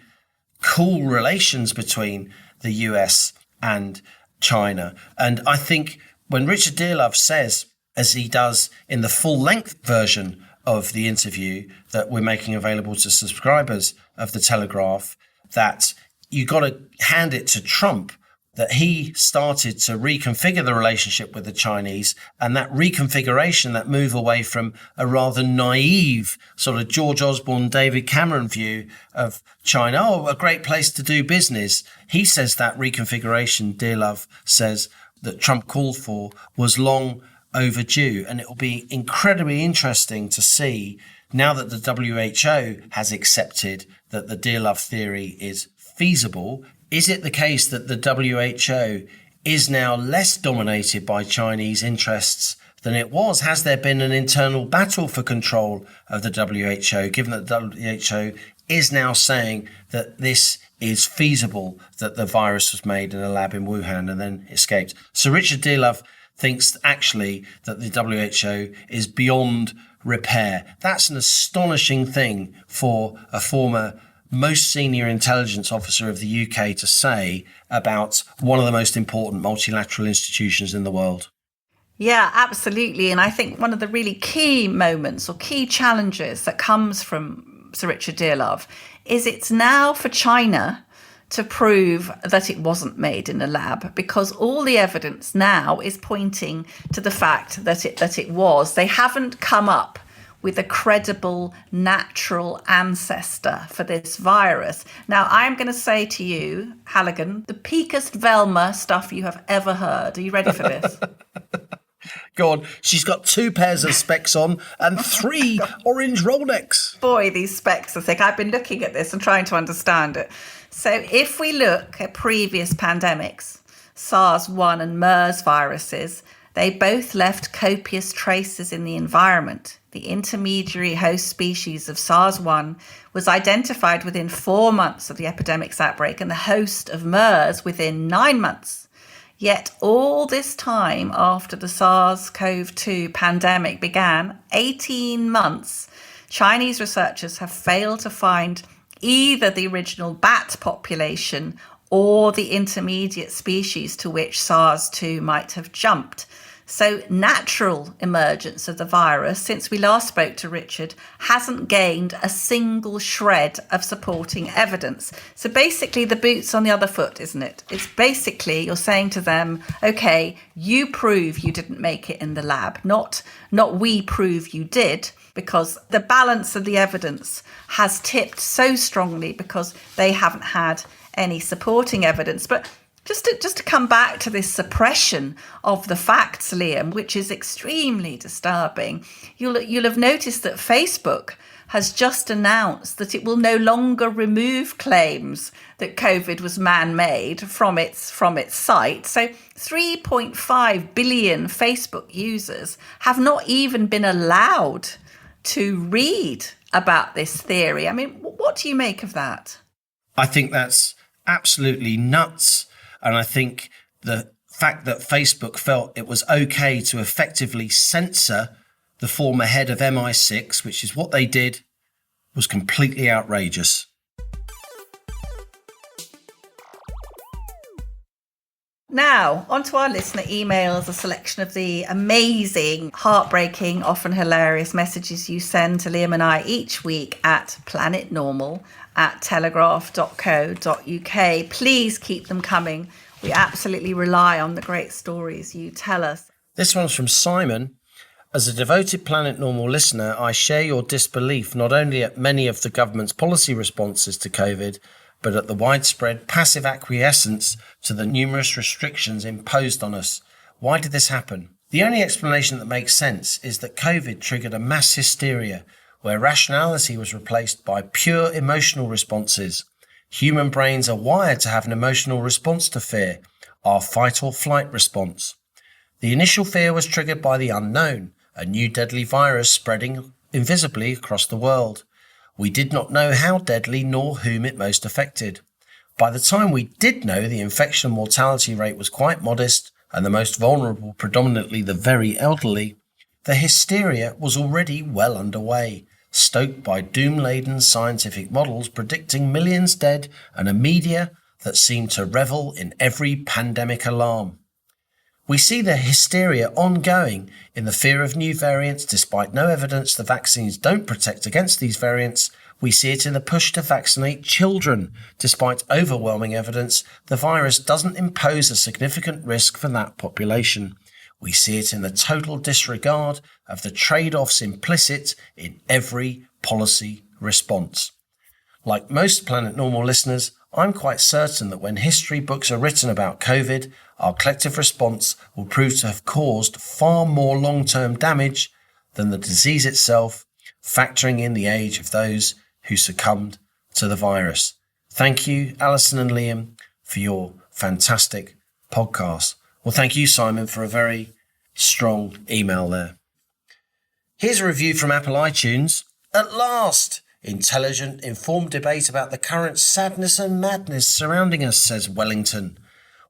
cool relations between the US and China. And I think when Richard Dearlove says, as he does in the full-length version of the interview that we're making available to subscribers of the Telegraph, that you got to hand it to Trump that he started to reconfigure the relationship with the Chinese, and that reconfiguration, that move away from a rather naive sort of George Osborne, David Cameron view of China, oh, a great place to do business. He says that reconfiguration, Dearlove says, that Trump called for was long overdue. And it will be incredibly interesting to see, now that the WHO has accepted that the Dearlove theory is feasible, is it the case that the WHO is now less dominated by Chinese interests than it was? Has there been an internal battle for control of the WHO, given that the WHO is now saying that this is feasible, that the virus was made in a lab in Wuhan and then escaped? Sir Richard Dearlove thinks actually that the WHO is beyond repair. That's an astonishing thing for a former most senior intelligence officer of the UK to say about one of the most important multilateral institutions in the world. Yeah, absolutely. And I think one of the really key moments or key challenges that comes from Sir Richard Dearlove is it's now for China to prove that it wasn't made in a lab, because all the evidence now is pointing to the fact that it was. They haven't come up with a credible natural ancestor for this virus. Now, I'm going to say to you, Halligan, the peakest Velma stuff you have ever heard. Are you ready for this? Go on. She's got 2 pairs of specs on and 3 orange roll necks. Boy, these specs are thick. I've been looking at this and trying to understand it. So if we look at previous pandemics, SARS-1 and MERS viruses, they both left copious traces in the environment. The intermediary host species of SARS-1 was identified within 4 months of the epidemic's outbreak, and the host of MERS within 9 months. Yet all this time after the SARS-CoV-2 pandemic began, 18 months, Chinese researchers have failed to find either the original bat population or the intermediate species to which SARS-2 might have jumped. So natural emergence of the virus, since we last spoke to Richard, hasn't gained a single shred of supporting evidence. So basically the boot's on the other foot, isn't it? It's basically you're saying to them, OK, you prove you didn't make it in the lab, not we prove you did, because the balance of the evidence has tipped so strongly because they haven't had any supporting evidence. But just to come back to this suppression of the facts, Liam, which is extremely disturbing, you'll have noticed that Facebook has just announced that it will no longer remove claims that COVID was man-made from its site. So 3.5 billion Facebook users have not even been allowed to read about this theory. I mean, what do you make of that? I think that's absolutely nuts. And I think the fact that Facebook felt it was okay to effectively censor the former head of MI6, which is what they did, was completely outrageous. Now, onto our listener emails, a selection of the amazing, heartbreaking, often hilarious messages you send to Liam and I each week at planetnormal@telegraph.co.uk. Please keep them coming. We absolutely rely on the great stories you tell us. This one's from Simon. As a devoted Planet Normal listener, I share your disbelief not only at many of the government's policy responses to COVID, but at the widespread passive acquiescence to the numerous restrictions imposed on us. Why did this happen? The only explanation that makes sense is that COVID triggered a mass hysteria where rationality was replaced by pure emotional responses. Human brains are wired to have an emotional response to fear, our fight or flight response. The initial fear was triggered by the unknown, a new deadly virus spreading invisibly across the world. We did not know how deadly nor whom it most affected. By the time we did know, the infection and mortality rate was quite modest, and the most vulnerable, predominantly the very elderly, the hysteria was already well underway, stoked by doom-laden scientific models predicting millions dead and a media that seemed to revel in every pandemic alarm. We see the hysteria ongoing in the fear of new variants despite no evidence the vaccines don't protect against these variants. We see it in the push to vaccinate children despite overwhelming evidence the virus doesn't impose a significant risk for that population. We see it in the total disregard of the trade-offs implicit in every policy response. Like most Planet Normal listeners, I'm quite certain that when history books are written about COVID, our collective response will prove to have caused far more long-term damage than the disease itself, factoring in the age of those who succumbed to the virus. Thank you, Allison and Liam, for your fantastic podcast. Well, thank you, Simon, for a very strong email there. Here's a review from Apple iTunes. At last! Intelligent, informed debate about the current sadness and madness surrounding us, says Wellington.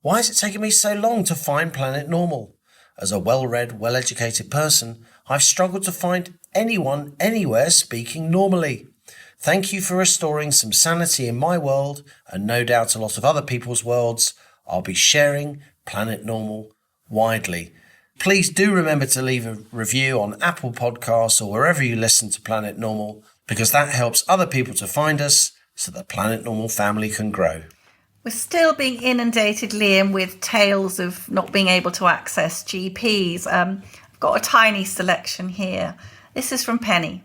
Why has it taken me so long to find Planet Normal? As a well-read, well-educated person, I've struggled to find anyone anywhere speaking normally. Thank you for restoring some sanity in my world, and no doubt a lot of other people's worlds. I'll be sharing Planet Normal widely. Please do remember to leave a review on Apple Podcasts or wherever you listen to Planet Normal, because that helps other people to find us so the Planet Normal family can grow. We're still being inundated, Liam, with tales of not being able to access GPs. I've got a tiny selection here. This is from Penny.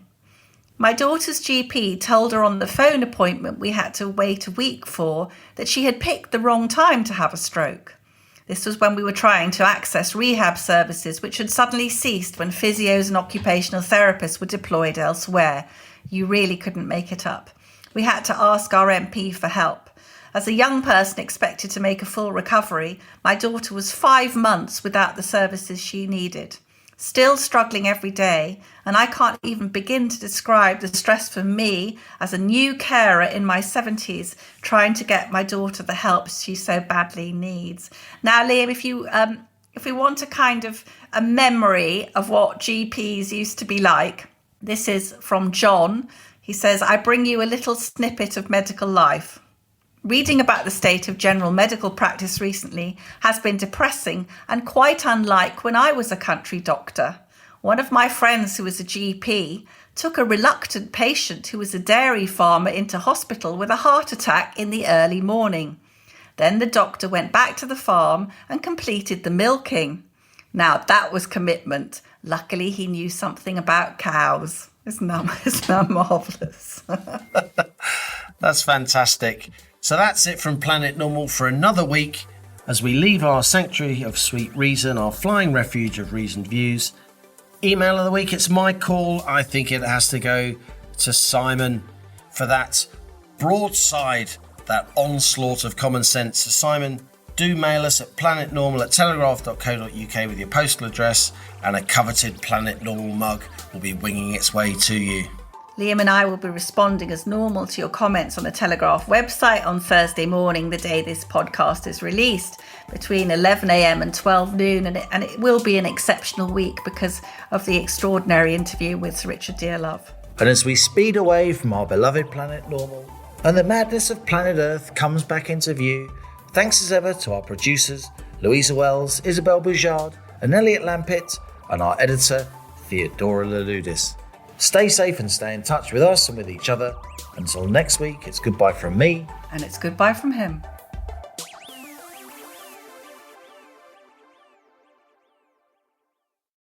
My daughter's GP told her on the phone appointment we had to wait a week for that she had picked the wrong time to have a stroke. This was when we were trying to access rehab services, which had suddenly ceased when physios and occupational therapists were deployed elsewhere. You really couldn't make it up. We had to ask our MP for help. As a young person expected to make a full recovery, my daughter was 5 months without the services she needed. Still struggling every day, and I can't even begin to describe the stress for me as a new carer in my 70s trying to get my daughter the help she so badly needs. Now, Liam, if we want a kind of a memory of what GPs used to be like, this is from John. He says, I bring you a little snippet of medical life. Reading about the state of general medical practice recently has been depressing and quite unlike when I was a country doctor. One of my friends who was a GP took a reluctant patient who was a dairy farmer into hospital with a heart attack in the early morning. Then the doctor went back to the farm and completed the milking. Now that was commitment. Luckily he knew something about cows. Isn't that marvellous? That's fantastic. So that's it from Planet Normal for another week as we leave our sanctuary of sweet reason, our flying refuge of reasoned views. Email of the week, it's my call. I think it has to go to Simon for that broadside, that onslaught of common sense. So Simon, do mail us at planetnormal@telegraph.co.uk with your postal address, and a coveted Planet Normal mug will be winging its way to you. Liam and I will be responding as normal to your comments on the Telegraph website on Thursday morning, the day this podcast is released, between 11 a.m. and 12 noon. And it will be an exceptional week because of the extraordinary interview with Sir Richard Dearlove. And as we speed away from our beloved Planet Normal and the madness of planet Earth comes back into view, thanks as ever to our producers, Louisa Wells, Isabel Boujard and Elliot Lampitt, and our editor, Theodora Laludis. Stay safe and stay in touch with us and with each other. Until next week, it's goodbye from me. And it's goodbye from him.